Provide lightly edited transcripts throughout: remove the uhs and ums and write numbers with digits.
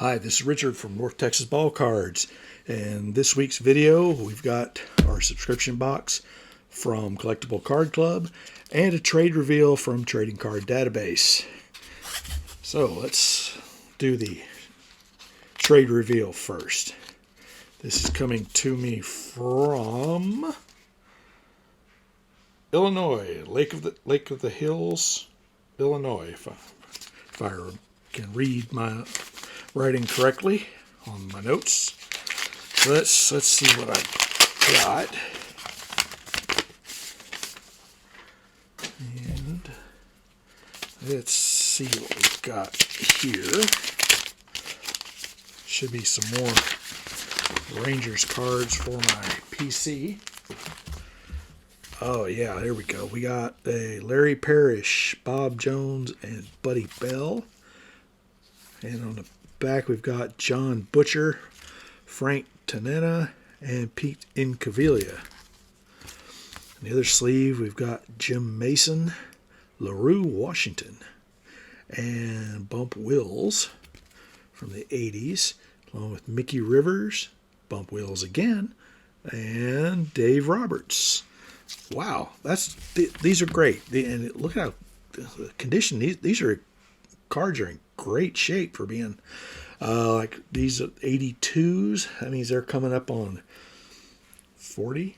Hi, this is Richard from North Texas Ball Cards, and this week's video we've got our subscription box from Collectible Card Club and a trade reveal from Trading Card Database. So let's do the trade reveal first. This is coming to me from Illinois, Lake of the Hills, Illinois, if I can read my writing correctly on my notes. So let's see what I got. And let's see what we've got here. Should be some more Rangers cards for my PC. Oh yeah, there we go. We got a Larry Parrish, Bob Jones, and Buddy Bell. And on the back we've got John Butcher, Frank Tanetta, and Pete Incaviglia. On the other sleeve we've got Jim Mason, LaRue Washington, and Bump Wills from the 80s, along with Mickey Rivers, Bump Wills again, and Dave Roberts. Wow, these are great. And look at how the condition. These cards are in great shape for being like these 82s. That means they're coming up on 40,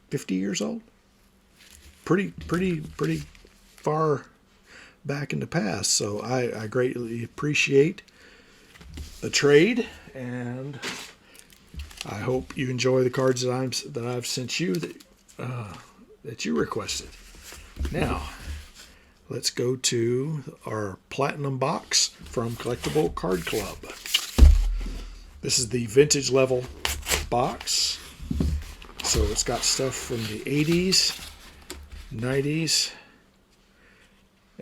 50 years old. Pretty far back in the past. So I greatly appreciate the trade, and I hope you enjoy the cards that I've sent you that you requested. Now, let's go to our Platinum box from Collectible Card Club. This is the vintage level box. So it's got stuff from the 80s, 90s,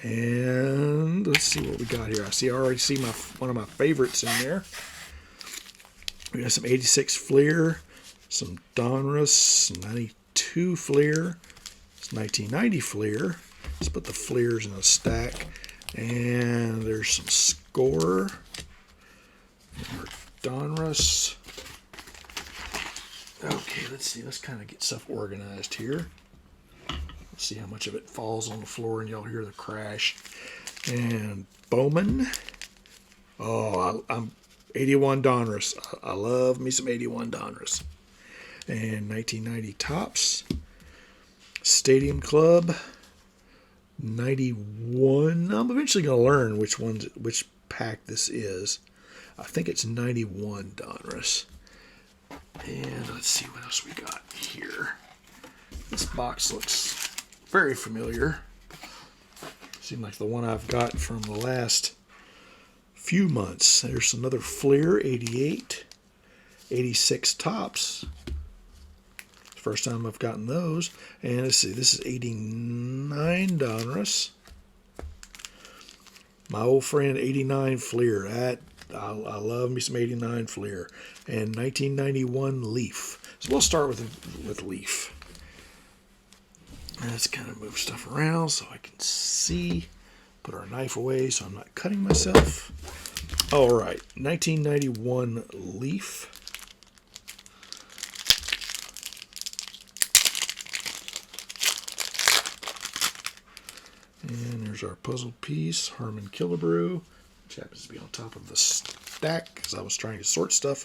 and let's see what we got here. I already see one of my favorites in there. We got some 86 Fleer, some Donruss, 92 Fleer, 1990 Fleer. Let's put the Fleers in a stack. And there's some Score, Donruss. Okay, let's see. Let's kind of get stuff organized here. Let's see how much of it falls on the floor and y'all hear the crash. And Bowman. Oh, I'm 81 Donruss. I love me some 81 Donruss. And 1990 Topps. Stadium Club. 91. I'm eventually going to learn which pack this is. I think it's 91 Donruss. And let's see what else we got here. This box looks very familiar. Seems like the one I've got from the last few months. There's another Fleer 88, 86 Topps. First time I've gotten those. And let's see, this is 89 Donruss. My old friend 89 Fleer. I love me some 89 Fleer. And 1991 Leaf. So we'll start with Leaf. Let's kind of move stuff around so I can see. Put our knife away so I'm not cutting myself. All right, 1991 Leaf. And there's our puzzle piece, Harmon Killebrew, which happens to be on top of the stack because I was trying to sort stuff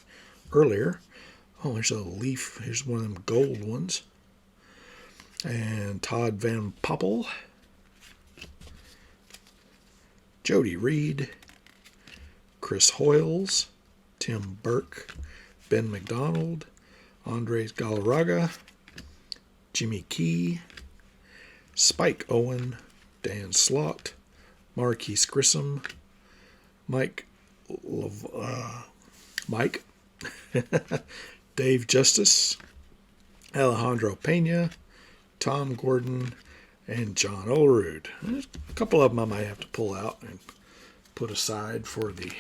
earlier. Oh, there's a Leaf. Here's one of them gold ones. And Todd Van Poppel, Jody Reed, Chris Hoyles, Tim Burke, Ben McDonald, Andres Galarraga, Jimmy Key, Spike Owen, Dan Slott, Marquise Grissom, Mike, Dave Justice, Alejandro Pena, Tom Gordon, and John Olerud. There's a couple of them I might have to pull out and put aside for the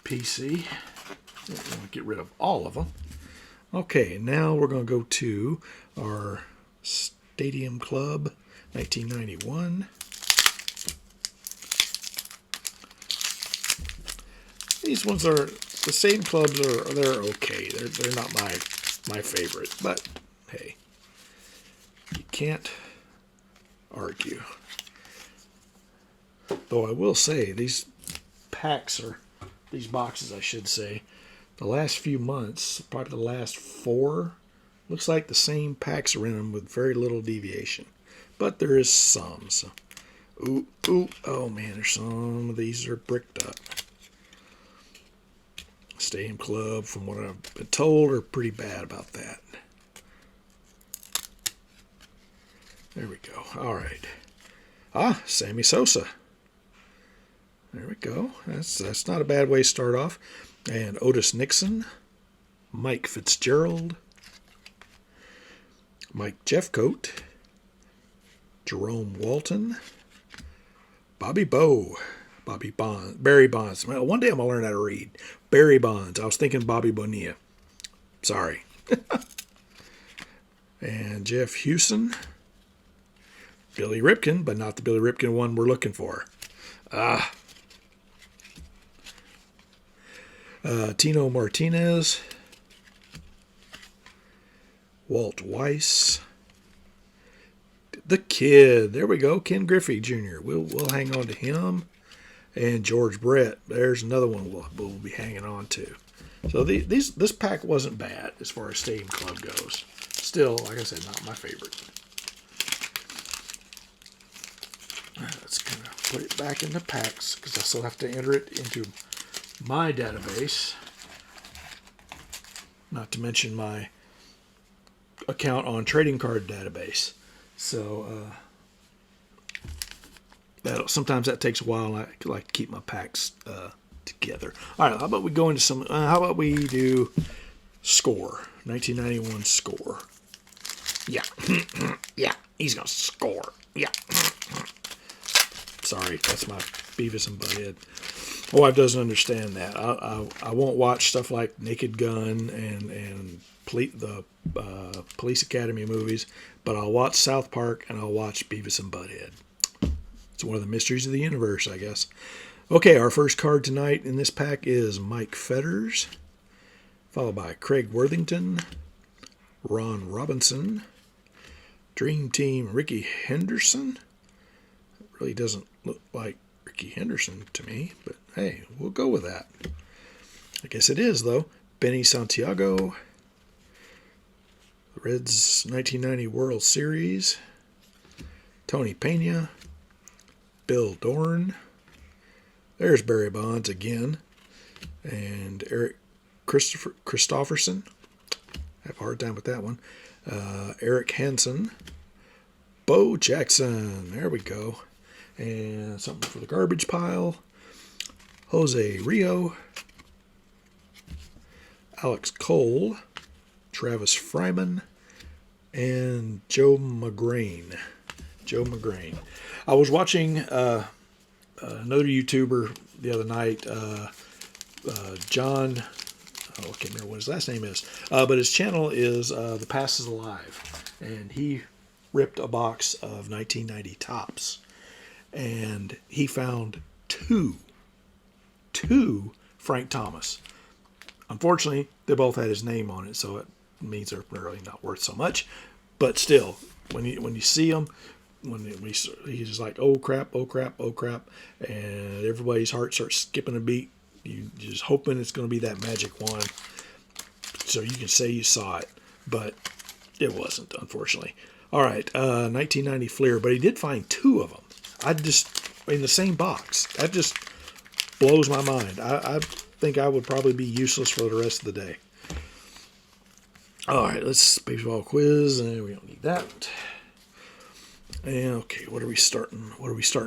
PC. I don't want to get rid of all of them. Okay, now we're going to go to our Stadium Club 1991. these ones are the same clubs they're okay. They're not my favorite, but hey, you can't argue. Though I will say these boxes I should say, the last few months, probably the last 4, looks like the same packs are in them with very little deviation, but there is some. So, oh man, there's some of these are bricked up. Stadium Club, from what I've been told, are pretty bad about that. There we go. All right. Sammy Sosa. There we go. That's not a bad way to start off. And Otis Nixon, Mike Fitzgerald, Mike Jeffcoat, Jerome Walton, Bobby Bowe, Barry Bonds. Well, one day I'm going to learn how to read. Barry Bonds. I was thinking Bobby Bonilla. Sorry. And Jeff Hewson, Billy Ripken, but not the Billy Ripken one we're looking for. Tino Martinez, Walt Weiss, the Kid. There we go, Ken Griffey Jr. We'll hang on to him, and George Brett. There's another one we'll be hanging on to. So this pack wasn't bad as far as Stadium Club goes. Still, like I said, not my favorite. Let's kind of put it back in the packs because I still have to enter it into my database. Not to mention my account on Trading Card Database. So sometimes that takes a while. I like to keep my packs together. All right, how about we go into some? How about we do score? 1991 score. Yeah, yeah, he's gonna score. Yeah. Sorry, that's my Beavis and Butthead. My wife doesn't understand that. I won't watch stuff like Naked Gun and the Police Academy movies, but I'll watch South Park and I'll watch Beavis and Butthead. It's one of the mysteries of the universe, I guess. Okay, our first card tonight in this pack is Mike Fetters, followed by Craig Worthington, Ron Robinson, Dream Team Ricky Henderson. Really doesn't look like Ricky Henderson to me, but hey, we'll go with that. I guess it is, though. Benny Santiago, the Reds 1990 World Series, Tony Pena, Bill Dorn, there's Barry Bonds again, and Eric Christopherson. I have a hard time with that one. Eric Hansen, Bo Jackson, there we go. And something for the garbage pile. Jose Rio, Alex Cole, Travis Fryman, and Joe McGrain. I was watching another YouTuber the other night, John. I can't remember what his last name is, but his channel is The Past is Alive, and he ripped a box of 1990 Topps. And he found two Frank Thomas. Unfortunately, they both had his name on it, so it means they're really not worth so much. But still, when you see them, he's just like, oh crap, and everybody's heart starts skipping a beat. You're just hoping it's going to be that magic wand, so you can say you saw it, but it wasn't, unfortunately. All right, 1990 Fleer, but he did find 2 of them. In the same box. That just blows my mind. I think I would probably be useless for the rest of the day. All right, let's baseball quiz, and we don't need that. And okay, what are we starting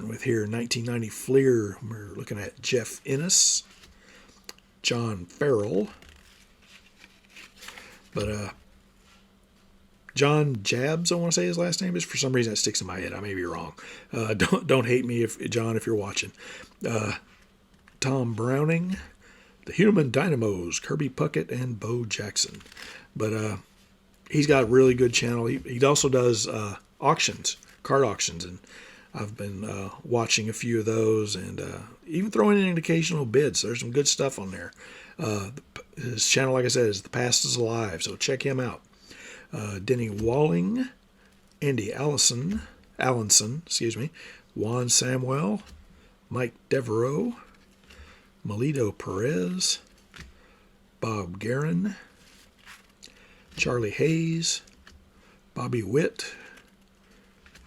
with here? 1990 Fleer. We're looking at Jeff Innes, John Farrell, but John Jabs, I want to say his last name is. For some reason, that sticks in my head. I may be wrong. Don't hate me, if you're watching. Tom Browning, the Human Dynamos, Kirby Puckett, and Bo Jackson. But he's got a really good channel. He also does auctions, card auctions, and I've been watching a few of those and even throwing in occasional bids. There's some good stuff on there. His channel, like I said, is The Past is Alive, so check him out. Denny Walling, Andy Allenson, Juan Samuel, Mike Devereaux, Melito Perez, Bob Guerin, Charlie Hayes, Bobby Witt,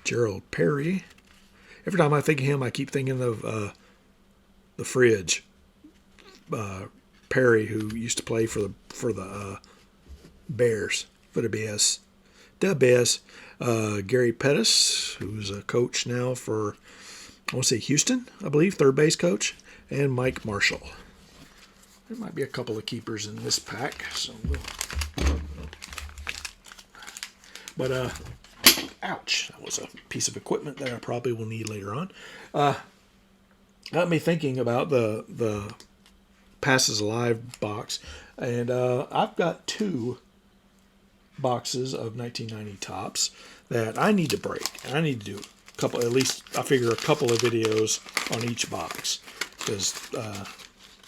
Gerald Perry. Every time I think of him, I keep thinking of the Fridge. Perry, who used to play for the Bears, for the Bears. Gary Pettis, who's a coach now for, I want to say Houston, I believe, third base coach, and Mike Marshall. There might be a couple of keepers in this pack, so ouch, that was a piece of equipment that I probably will need later on. Got me thinking about the Passes Alive box, and I've got 2 boxes of 1990 tops that I need to break. I need to do a couple, at least I figure a couple of videos on each box, because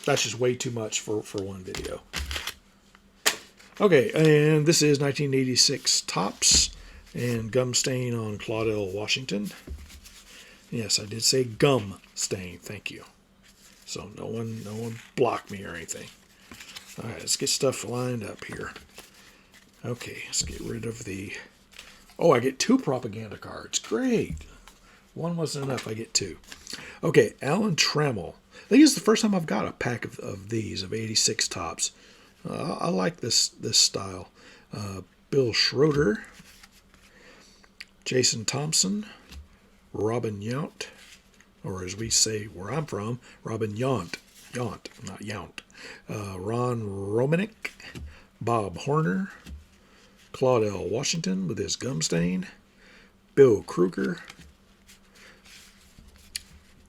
that's just way too much for one video. Okay, and this is 1986 tops and gum stain on Claudel Washington. Yes, I did say gum stain. Thank you. So no one blocked me or anything. All right, let's get stuff lined up here. Okay, let's get rid of the... Oh, I get 2 propaganda cards. Great. One wasn't enough. I get 2. Okay, Alan Trammell. I think it's the first time I've got a pack of these, of 86 tops. I like this style. Bill Schroeder, Jason Thompson, Robin Yount, or as we say where I'm from, Robin Yount, not Yount. Ron Romanek, Bob Horner, Claudel Washington with his gum stain, Bill Kruger,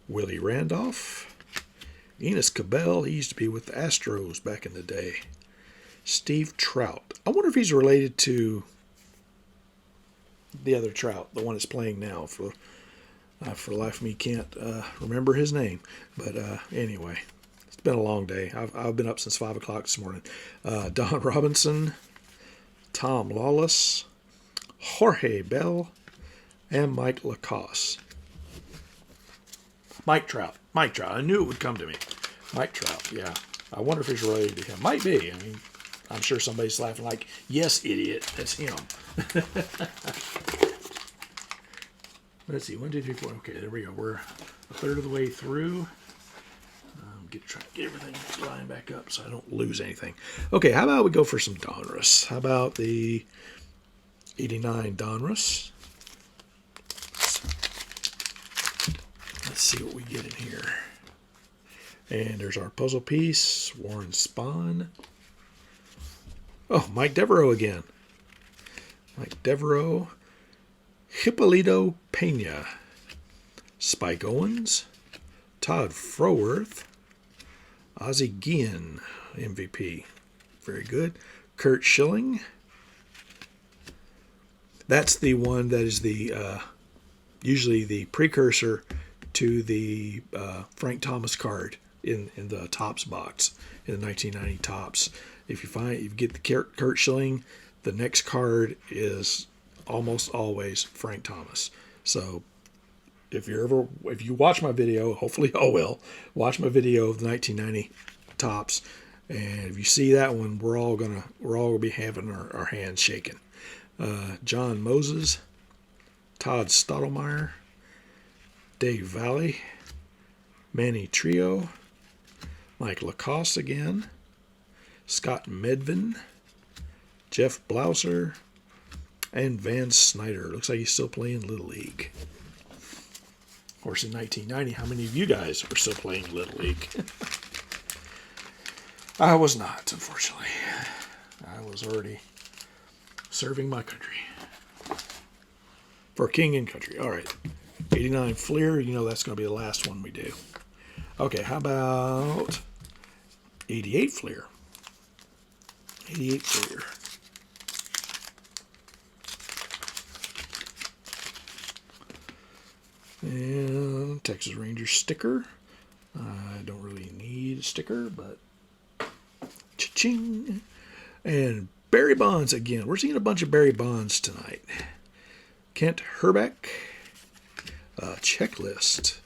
Willie Randolph, Enos Cabell, he used to be with the Astros back in the day, Steve Trout. I wonder if he's related to the other Trout, the one that's playing now. For the life of me, can't remember his name. But anyway, it's been a long day. I've been up since 5 o'clock this morning. Don Robinson, Tom Lawless, Jorge Bell, and Mike Lacoste. Mike Trout. I knew it would come to me. Mike Trout, yeah. I wonder if he's related to him. Might be. I mean, I'm sure somebody's laughing like, yes, idiot, that's him. Let's see, 1, 2, 3, 4. Okay, there we go. We're a third of the way through. Try to get everything lined back up so I don't lose anything. Okay, how about we go for some Donruss? How about the 89 Donruss? Let's see what we get in here. And there's our puzzle piece, Warren Spahn. Oh, Mike Devereaux again. Mike Devereaux, Hippolito Pena, Spike Owens, Todd Froworth, Ozzie Guillen, MVP. Very good. Kurt Schilling. That's the one that is the usually the precursor to the Frank Thomas card in the Topps box, in the 1990 Topps. If you get the Kurt Schilling, the next card is almost always Frank Thomas. So if you watch my video, hopefully I will, watch my video of the 1990 Topps, and if you see that one, we're all gonna be having our hands shaking. John Moses, Todd Stottlemyre, Dave Valley, Manny Trio, Mike Lacoste again, Scott Medvin, Jeff Blouser, and Van Snyder. Looks like he's still playing Little League. Of course, in 1990, how many of you guys were still playing Little League? I was not, unfortunately. I was already serving my country. For King and Country. All right. 89 Fleer. You know that's going to be the last one we do. Okay, how about 88 Fleer? 88 Fleer. And Texas Rangers sticker. I don't really need a sticker, but cha-ching. And Barry Bonds again. We're seeing a bunch of Barry Bonds tonight. Kent Herbeck. Checklist.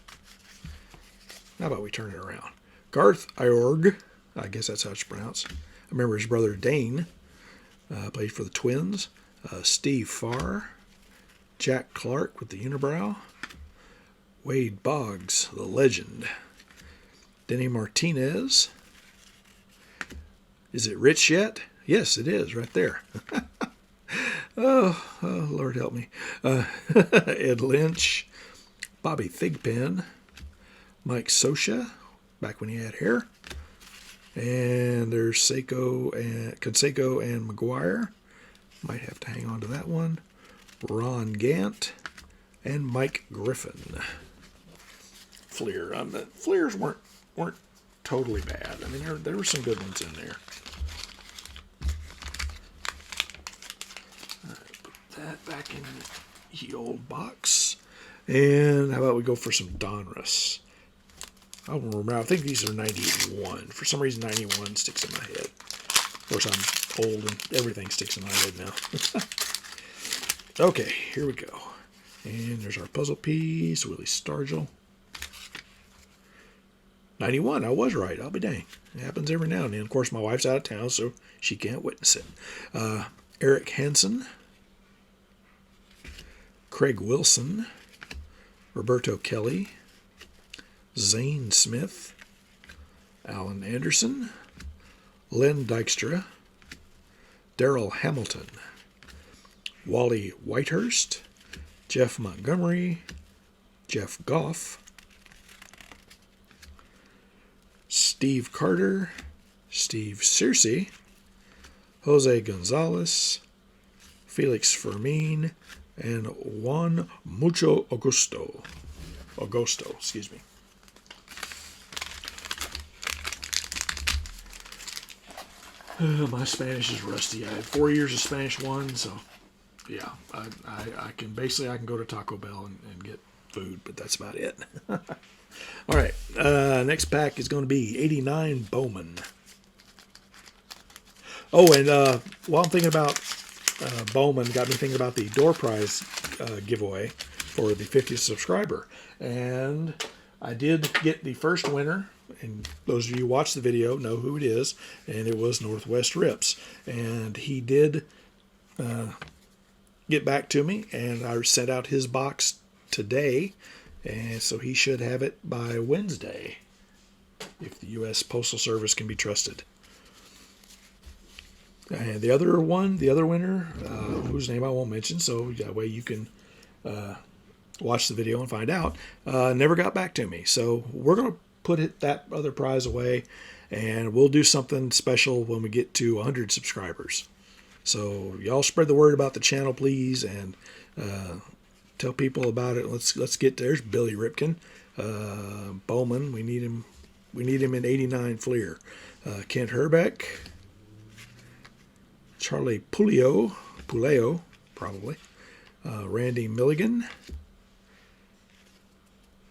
How about we turn it around? Garth Iorg. I guess that's how it's pronounced. I remember his brother Dane. Played for the Twins. Steve Farr. Jack Clark with the unibrow. Wade Boggs, the legend. Denny Martinez. Is it rich yet? Yes, it is, right there. oh, Lord help me. Ed Lynch. Bobby Thigpen. Mike Scioscia, back when he had hair. And there's Canseco and McGuire. Might have to hang on to that one. Ron Gant. And Mike Griffin. Fleer. The Fleers weren't totally bad. I mean, there were some good ones in there. All right, put that back in the old box. And how about we go for some Donruss? I don't remember. I think these are 91. For some reason, 91 sticks in my head. Of course, I'm old and everything sticks in my head now. Okay, here we go. And there's our puzzle piece, Willie Stargell. 91, I was right. I'll be dang. It happens every now and then. Of course, my wife's out of town, so she can't witness it. Eric Hansen. Craig Wilson. Roberto Kelly. Zane Smith. Alan Anderson. Len Dykstra. Darrell Hamilton. Wally Whitehurst. Jeff Montgomery. Jeff Goff. Steve Carter. Steve Searcy. Jose Gonzalez. Felix Fermin. And Juan Mucho Augusto, excuse me. My Spanish is rusty. I had 4 years of Spanish 1, so yeah, I can go to Taco Bell and get food, but that's about it. All right, next pack is going to be 89 Bowman. Oh, and while I'm thinking about Bowman, got me thinking about the door prize giveaway for the 50th subscriber. And I did get the first winner, and those of you who watched the video know who it is, and it was Northwest Rips. And he did get back to me, and I sent out his box today, and so he should have it by Wednesday, if the U.S. Postal Service can be trusted. And the other winner, whose name I won't mention, so that way you can watch the video and find out, never got back to me. So we're going to put that other prize away, and we'll do something special when we get to 100 subscribers. So y'all spread the word about the channel, please, and tell people about it. Let's get there's Billy Ripken, Bowman. We need him. We need him in 89 Fleer. Kent Herbeck. Charlie Puleo, probably. Randy Milligan.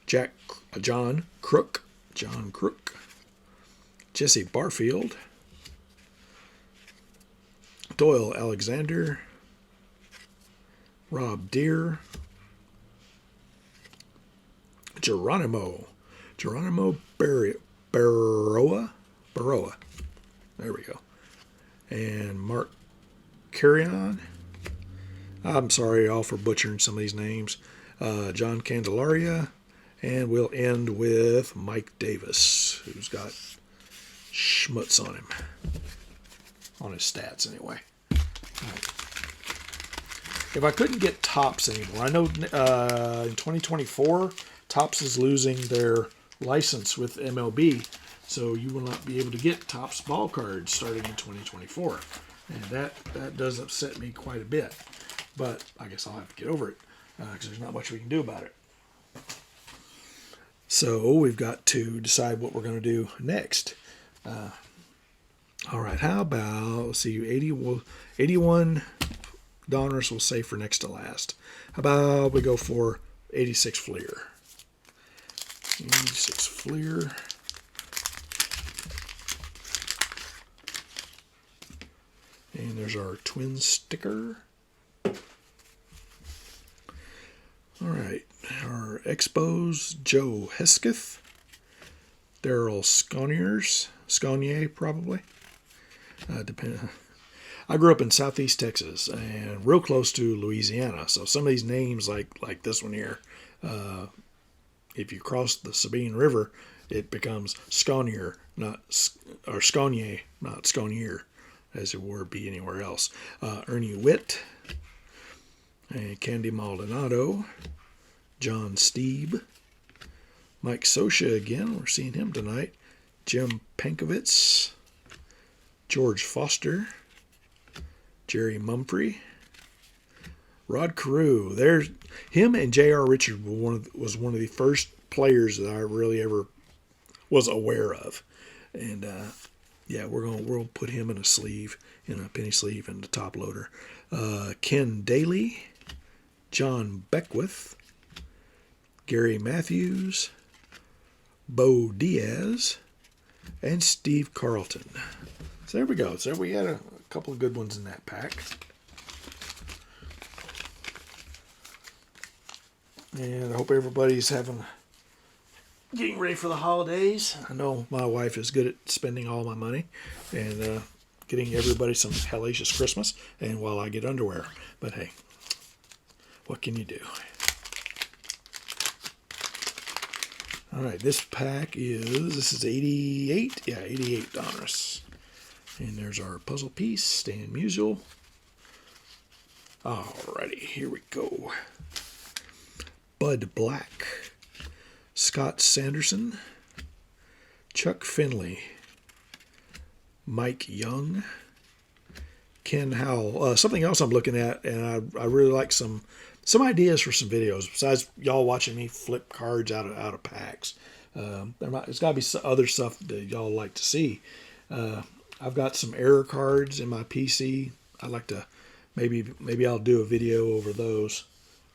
John Crook. Jesse Barfield. Doyle Alexander. Rob Deere. Geronimo Baroa. There we go. And Mark Carrion. I'm sorry all for butchering some of these names. John Candelaria. And we'll end with Mike Davis, who's got schmutz on him. On his stats, anyway. Right. If I couldn't get Topps anymore, I know in 2024, Topps is losing their license with MLB, so you will not be able to get Topps ball cards starting in 2024. And that does upset me quite a bit. But I guess I'll have to get over it, because there's not much we can do about it. So we've got to decide what we're going to do next. All right, how about, let's see, 81 Donruss we'll save for next to last. How about we go for 86 Fleer? 86 Fleer. And there's our twin sticker. All right, our Expos, Joe Hesketh, Daryl Sconier probably. I grew up in southeast Texas and real close to Louisiana, so some of these names like this one here, if you cross the Sabine River, it becomes Sconier, Sconier, not Sconier, as it would be anywhere else. Ernie Witt, and Candy Maldonado, John Steeb, Mike Sosha again, we're seeing him tonight, Jim Pankovitz, George Foster, Jerry Mumphrey, Rod Carew. There's him and J.R. Richard was one of the first players that I really ever was aware of, and yeah, we'll put him in a penny sleeve, in the top loader. Ken Daly, John Beckwith, Gary Matthews, Bo Diaz, and Steve Carlton. So there we go. So we had a couple of good ones in that pack. And I hope everybody's getting ready for the holidays. I know my wife is good at spending all my money and getting everybody some hellacious Christmas, and while I get underwear. But hey, what can you do? All right, this is 88. Yeah, 88 Donruss. And there's our puzzle piece, Stan Musial. Alrighty, here we go. Bud Black, Scott Sanderson, Chuck Finley, Mike Young, Ken Howell. Something else I'm looking at, and I really like some ideas for some videos besides y'all watching me flip cards out of packs. There's got to be other stuff that y'all like to see. I've got some error cards in my PC. I'd like to maybe I'll do a video over those.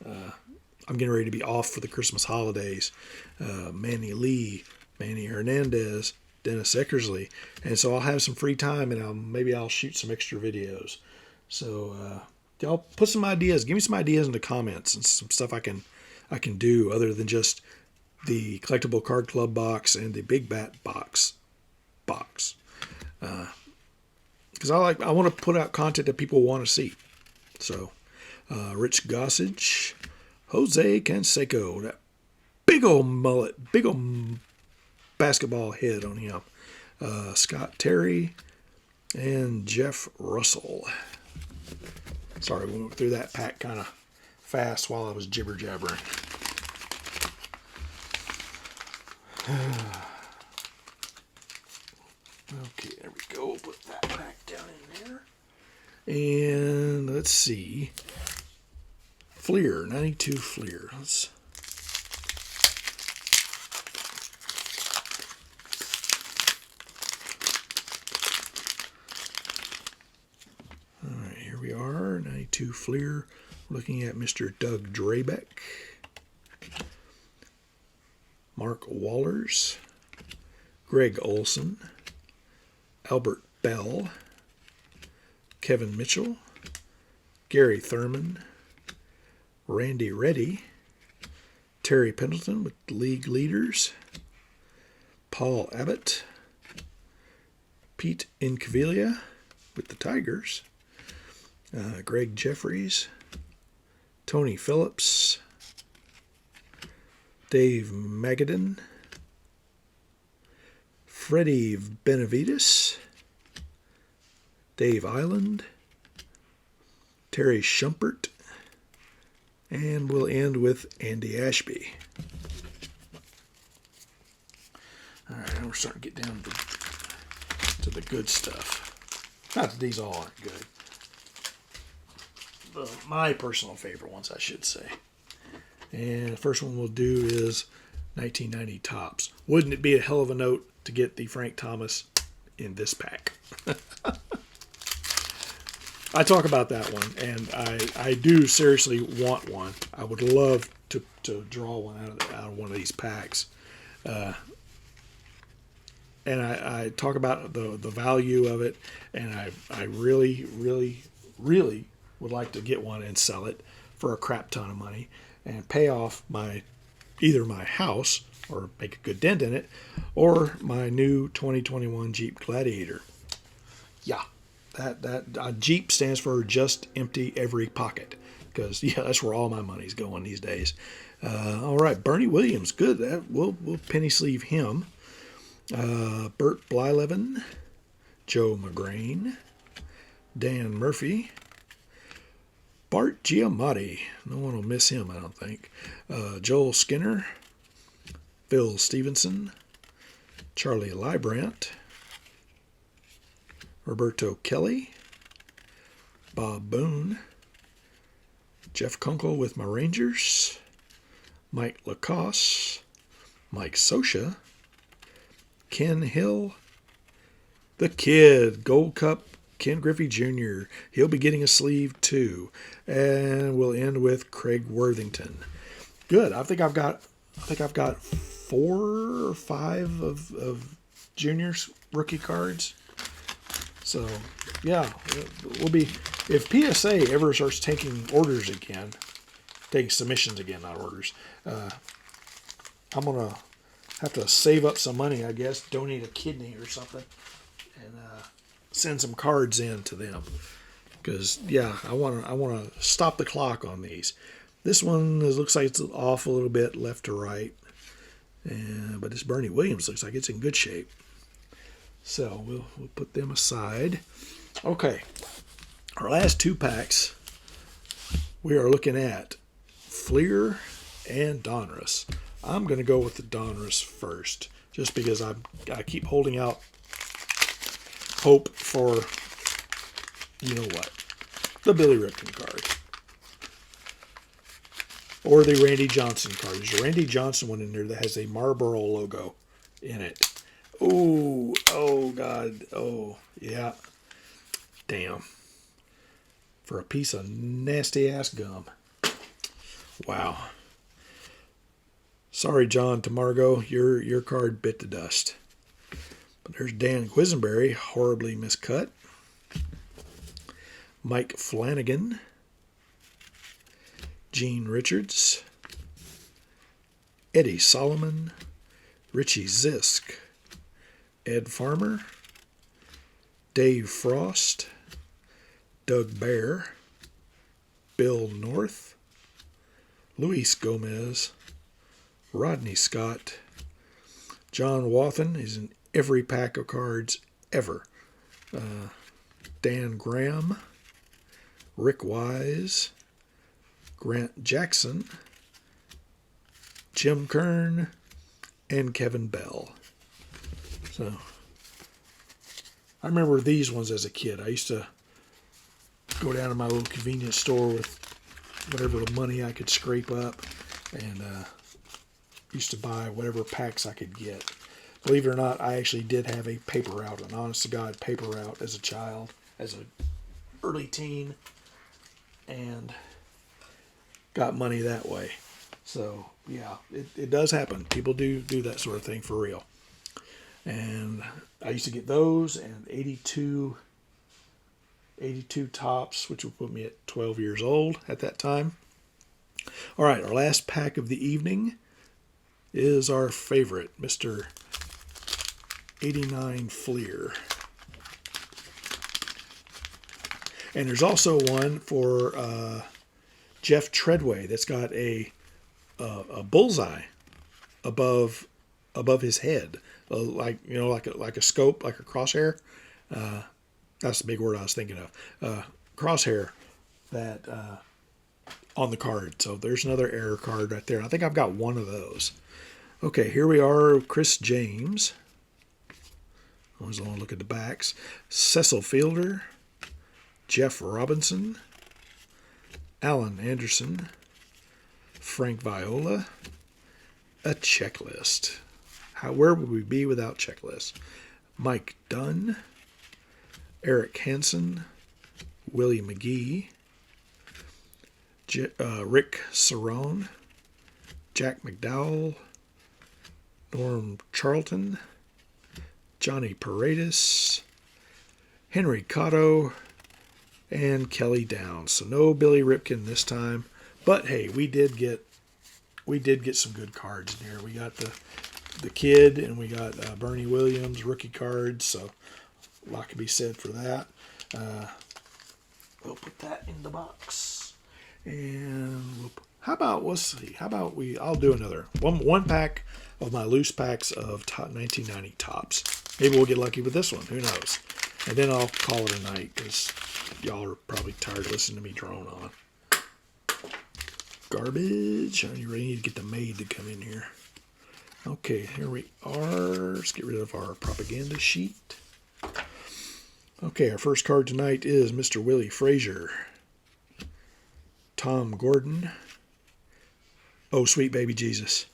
I'm getting ready to be off for the Christmas holidays. Manny Lee, Manny Hernandez, Dennis Eckersley, and so I'll have some free time, and maybe I'll shoot some extra videos. So y'all put some ideas. Give me some ideas in the comments and some stuff I can do other than just the Collectible Card Club box and the Big Bat box. Because I want to put out content that people want to see. So Rich Gossage, Jose Canseco, that big old mullet, big old basketball head on him. Scott Terry and Jeff Russell. Sorry, we went through that pack kind of fast while I was jibber jabbering. Okay, there we go. We'll put that back down in there. And let's see. Fleer, 92 Fleer. All right, here we are, 92 Fleer. Looking at Mr. Doug Drabeck, Mark Wallers, Greg Olson, Albert Bell, Kevin Mitchell, Gary Thurman, Randy Reddy, Terry Pendleton with the league leaders, Paul Abbott, Pete Incaviglia with the Tigers, Greg Jeffries, Tony Phillips, Dave Magadan, Freddie Benavides, Dave Island, Terry Schumpert, and we'll end with Andy Ashby. All right, we're starting to get down to the good stuff. Not that these all aren't good. But my personal favorite ones, I should say. And the first one we'll do is 1990 Topps. Wouldn't it be a hell of a note to get the Frank Thomas in this pack? I talk about that one, and I do seriously want one. I would love to draw one out of one of these packs. And I talk about the value of it, and I really, really, really would like to get one and sell it for a crap ton of money and pay off either my house or make a good dent in it, or my new 2021 Jeep Gladiator. Yeah, that Jeep stands for just empty every pocket, because yeah, that's where all my money's going these days. All right, Bernie Williams, good. We'll penny sleeve him. Bert Blyleven, Joe McGrain, Dan Murphy, Bart Giamatti. No one will miss him, I don't think. Joel Skinner, Phil Stevenson, Charlie Librant, Roberto Kelly, Bob Boone, Jeff Kunkel with my Rangers, Mike Lacoste, Mike Sosha, Ken Hill, the Kid, Gold Cup, Ken Griffey Jr. He'll be getting a sleeve too. And we'll end with Craig Worthington. Good. I think I've got 4 or 5 of Junior's rookie cards. So yeah, we'll be, if PSA ever starts taking orders again, taking submissions again, not orders, I'm gonna have to save up some money, I guess, donate a kidney or something, and send some cards in to them. Because yeah, I want to stop the clock on these. This one looks like it's off a little bit left to right, but this Bernie Williams looks like it's in good shape. So we'll put them aside. Okay, our last 2 packs, we are looking at Fleer and Donruss. I'm going to go with the Donruss first, just because I keep holding out hope for, you know what, the Billy Ripken card. Or the Randy Johnson card. There's a Randy Johnson one in there that has a Marlboro logo in it. Ooh, oh God, oh, yeah. Damn. For a piece of nasty-ass gum. Wow. Sorry, John Tamargo, your card bit the dust. But there's Dan Quisenberry, horribly miscut. Mike Flanagan. Gene Richards. Eddie Solomon. Richie Zisk. Ed Farmer. Dave Frost. Doug Bear. Bill North. Luis Gomez. Rodney Scott. John Wathen is in every pack of cards ever. Dan Graham. Rick Wise. Grant Jackson. Jim Kern. And Kevin Bell. So, I remember these ones as a kid. I used to go down to my little convenience store with whatever the money I could scrape up, and used to buy whatever packs I could get. Believe it or not, I actually did have a paper route, an honest-to-God paper route as a child, as an early teen, and got money that way. So, yeah, it does happen. People do that sort of thing for real. And I used to get those and 82 tops, which would put me at 12 years old at that time. All right, our last pack of the evening is our favorite, Mr. 89 Fleer. And there's also one for Jeff Treadway that's got a bullseye above his head, like a scope, like a crosshair. That's the big word I was thinking of. Crosshair that on the card. So there's another error card right there. I think I've got one of those. Okay, here we are. Chris James. I always want to look at the backs. Cecil Fielder. Jeff Robinson. Alan Anderson. Frank Viola. A checklist. Where would we be without checklist? Mike Dunn. Eric Hansen. Willie McGee. Rick Cerrone. Jack McDowell. Norm Charlton, Johnny Paredes, Henry Cotto, and Kelly Downs. So no Billy Ripken this time. But hey, we did get some good cards in here. We got the kid, and we got Bernie Williams rookie cards. So a lot can be said for that. We'll put that in the box. And how about I'll do another one pack of my loose packs of top 1990 tops. Maybe we'll get lucky with this one. Who knows? And then I'll call it a night because y'all are probably tired of listening to me drone on. Garbage. I really need to get the maid to come in here. Okay, here we are. Let's get rid of our propaganda sheet. Okay, our first card tonight is Mr. Willie Frazier. Tom Gordon. Oh, sweet baby Jesus.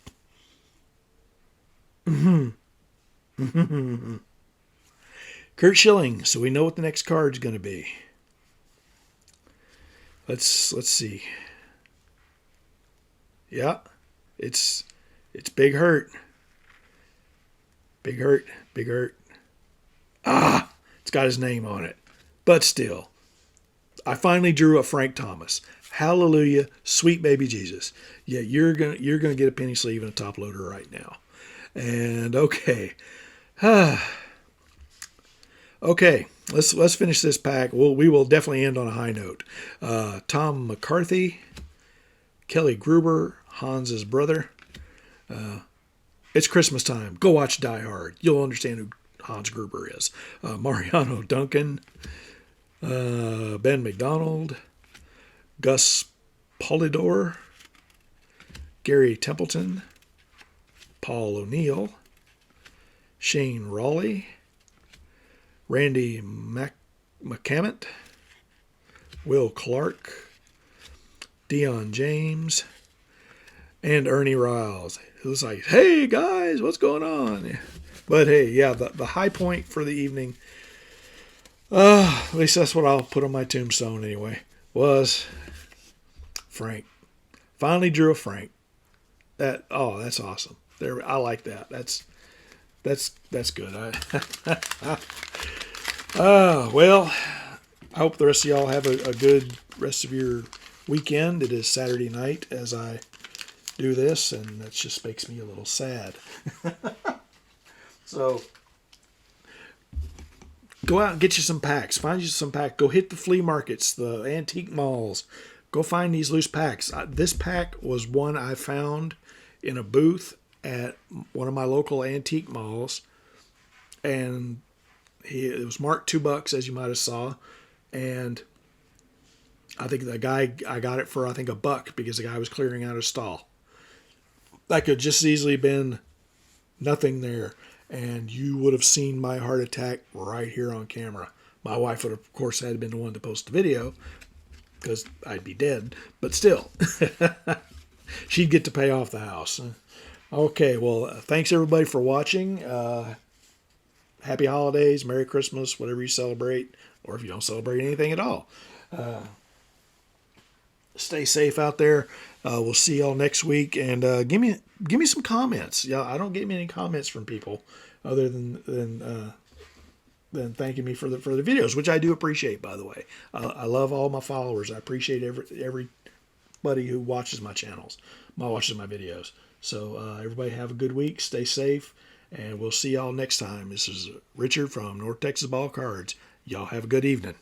Kurt Schilling. So we know what the next card's going to be. Let's see. Yeah, it's Big Hurt. Big Hurt. Big Hurt. Ah, it's got his name on it. But still, I finally drew a Frank Thomas. Hallelujah, sweet baby Jesus. Yeah, you're gonna get a penny sleeve and a top loader right now. And okay. Okay, let's finish this pack. We will definitely end on a high note. Tom McCarthy, Kelly Gruber, Hans's brother. It's Christmas time. Go watch Die Hard. You'll understand who Hans Gruber is. Mariano Duncan, Ben McDonald, Gus Polidor, Gary Templeton, Paul O'Neill, Shane Raleigh, Randy McCammett, Will Clark, Dion James, and Ernie Riles. It was like, hey guys, what's going on? But hey, yeah, the high point for the evening, at least that's what I'll put on my tombstone anyway, was Frank. Finally drew a Frank. That's awesome. I like that. That's good. Well, I hope the rest of y'all have a good rest of your weekend. It is Saturday night as I do this, and that just makes me a little sad. So, go out and get you some packs. Find you some packs. Go hit the flea markets, the antique malls. Go find these loose packs. This pack was one I found in a booth at one of my local antique malls, and it was marked $2, as you might have saw, and I think the guy, I got it for, I think, $1 because the guy was clearing out his stall. That could just easily been nothing there, and you would have seen my heart attack right here on camera. My wife would have, of course, had been the one to post the video because I'd be dead, but still, she'd get to pay off the house. Okay, well, thanks everybody for watching. Happy holidays, Merry Christmas, whatever you celebrate, or if you don't celebrate anything at all. Stay safe out there. We'll see y'all next week, and give me some comments. Yeah, I don't get many comments from people other than thanking me for the videos, which I do appreciate, by the way. I love all my followers. I appreciate everybody who watches my channels, watches my videos. So everybody have a good week. Stay safe, and we'll see y'all next time. This is Richard from North Texas Ball Cards. Y'all have a good evening.